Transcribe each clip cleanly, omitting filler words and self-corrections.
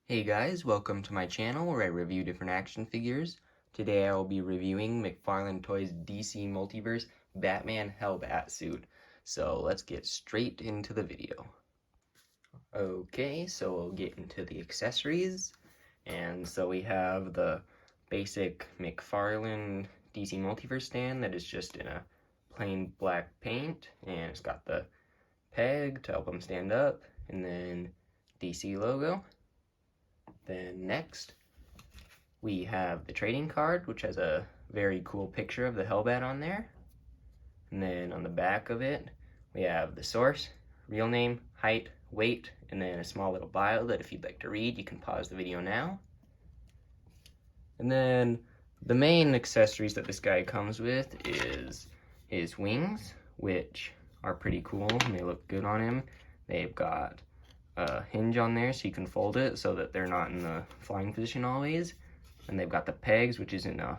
Hey guys, welcome to my channel where I review different action figures. Today I will be reviewing Mcfarlane Toys DC Multiverse Batman Hellbat suit. So let's get straight into the video. Okay, so we'll get into the accessories. And so we have the basic Mcfarlane DC Multiverse stand that is just in a plain black paint. And it's got the peg to help him stand up. And then DC logo. Then next, we have the trading card, which has a very cool picture of the Hellbat on there. And then on the back of it, we have the source, real name, height, weight, and then a small little bio that if you'd like to read, you can pause the video now. And then the main accessories that this guy comes with is his wings, which are pretty cool and they look good on him. They've got a hinge on there so you can fold it so that they're not in the flying position always. And they've got the pegs, which is in a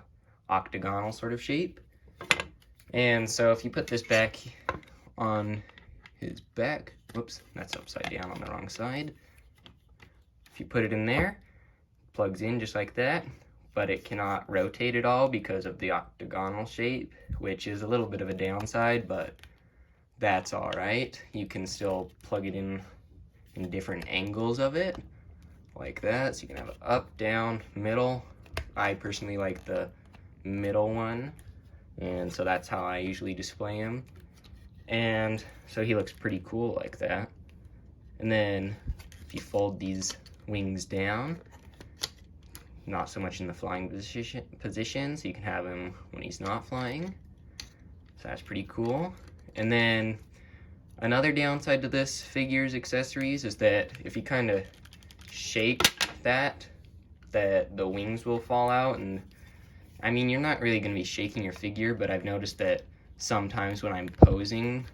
octagonal sort of shape. And so if you put this back on his back, whoops, that's upside down on the wrong side. If you put it in there, it plugs in just like that, but it cannot rotate at all because of the octagonal shape, which is a little bit of a downside, but that's all right. You can still plug it in different angles of it like that, so you can have it up, down, middle. I personally like the middle one, and so that's how I usually display him. And so he looks pretty cool like that. And then if you fold these wings down, not so much in the flying position, so you can have him when he's not flying, so that's pretty cool. And then another downside to this figure's accessories is that if you kind of shake that the wings will fall out. And I mean, you're not really going to be shaking your figure, but I've noticed that sometimes when I'm posing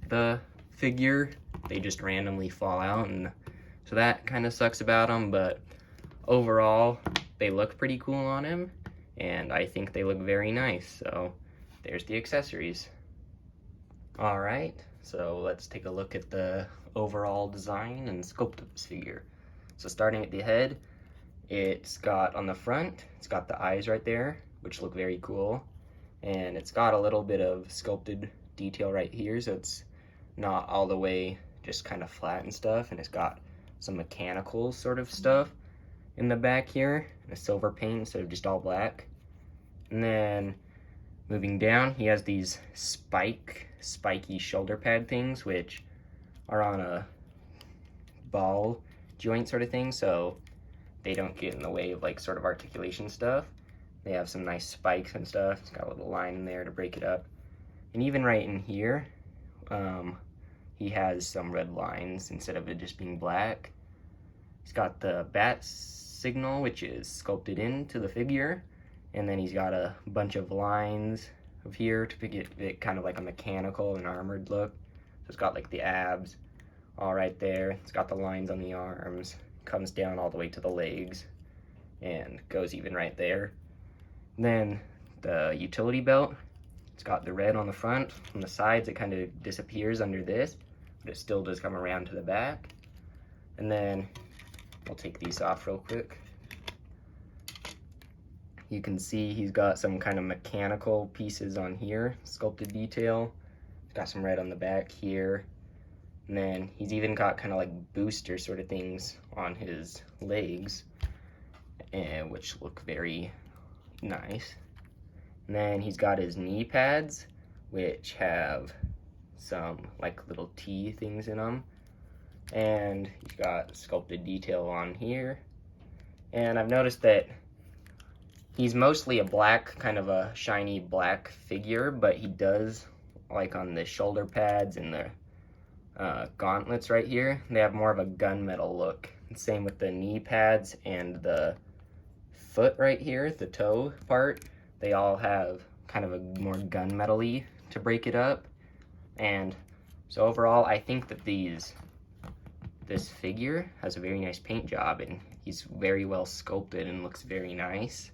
the figure, they just randomly fall out, and so that kind of sucks about them. But overall, they look pretty cool on him, and I think they look very nice. So there's the accessories. All right. So let's take a look at the overall design and sculpt of this figure. So starting at the head, it's got on the front, it's got the eyes right there, which look very cool. And it's got a little bit of sculpted detail right here, so it's not all the way just kind of flat and stuff. And it's got some mechanical sort of stuff in the back here, a silver paint instead of just all black. And then moving down, he has these spiky shoulder pad things, which are on a ball joint sort of thing, so they don't get in the way of like sort of articulation stuff. They have some nice spikes and stuff. It's got a little line in there to break it up. And even right in here, he has some red lines instead of it just being black. He's got the bat signal, which is sculpted into the figure. And then he's got a bunch of lines of here to get it kind of like a mechanical and armored look. So it's got like the abs all right there. It's got the lines on the arms, comes down all the way to the legs, and goes even right there. And then the utility belt, it's got the red on the front. On the sides, it kind of disappears under this, but it still does come around to the back. And then I'll take these off real quick. You can see he's got some kind of mechanical pieces on here, sculpted detail. He's got some red on the back here. And then he's even got kind of like booster sort of things on his legs, which look very nice. And then he's got his knee pads, which have some like little T things in them. And he's got sculpted detail on here. And I've noticed that he's mostly a black, kind of a shiny black figure, but he does, like on the shoulder pads and the gauntlets right here, they have more of a gunmetal look. Same with the knee pads and the foot right here, the toe part. They all have kind of a more gunmetal-y to break it up. And so overall, I think that this figure has a very nice paint job, and he's very well sculpted and looks very nice.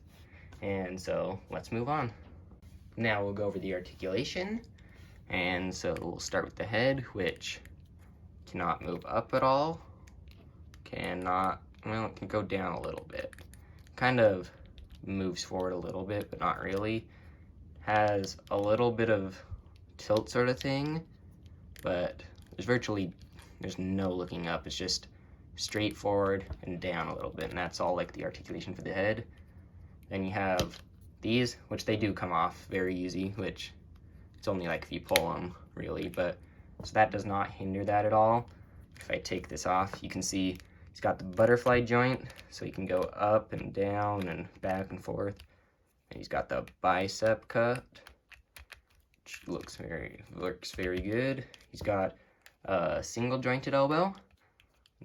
And so let's move on. Now we'll go over the articulation. And so we'll start with the head, which cannot move up at all. Cannot, well, it can go down a little bit. Kind of moves forward a little bit, but not really. Has a little bit of tilt sort of thing, but there's no looking up. It's just straight forward and down a little bit, and that's all like the articulation for the head. Then you have these, which they do come off very easy, which it's only like if you pull them really, but so that does not hinder that at all. If I take this off, you can see he's got the butterfly joint, so he can go up and down and back and forth. And he's got the bicep cut, which works very good. He's got a single jointed elbow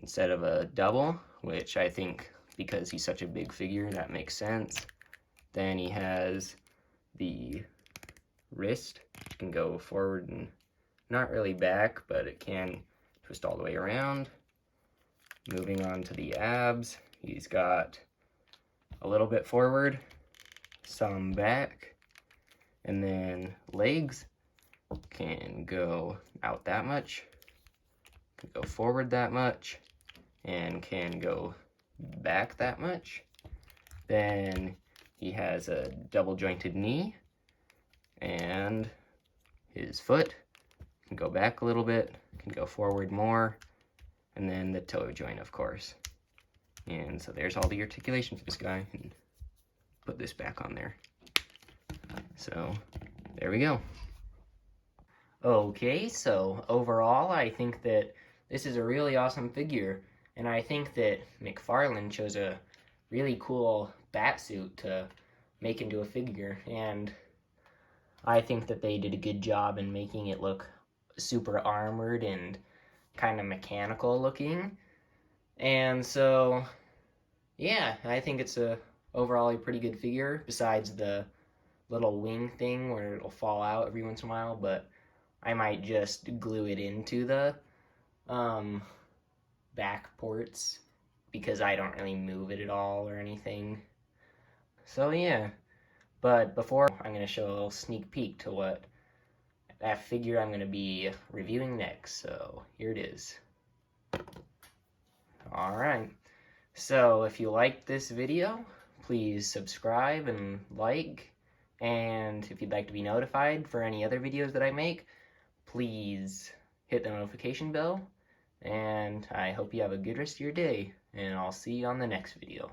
instead of a double, which I think because he's such a big figure, that makes sense. Then he has the wrist, which can go forward and not really back, but it can twist all the way around. Moving on to the abs, he's got a little bit forward, some back, and then legs can go out that much, can go forward that much, and can go back that much. Then he has a double jointed knee, and his foot can go back a little bit, can go forward more, and then the toe joint, of course. And so there's all the articulation for this guy. And put this back on there. So there we go. Okay, so overall I think that this is a really awesome figure, and I think that Mcfarlane chose a really cool bat suit to make into a figure, and I think that they did a good job in making it look super armored and kind of mechanical looking. And so yeah, I think it's overall a pretty good figure, besides the little wing thing where it'll fall out every once in a while, but I might just glue it into the back ports because I don't really move it at all or anything. So yeah, but before, I'm going to show a little sneak peek to what that figure I'm going to be reviewing next. So here it is. Alright, so if you liked this video, please subscribe and like, and if you'd like to be notified for any other videos that I make, please hit the notification bell, and I hope you have a good rest of your day, and I'll see you on the next video.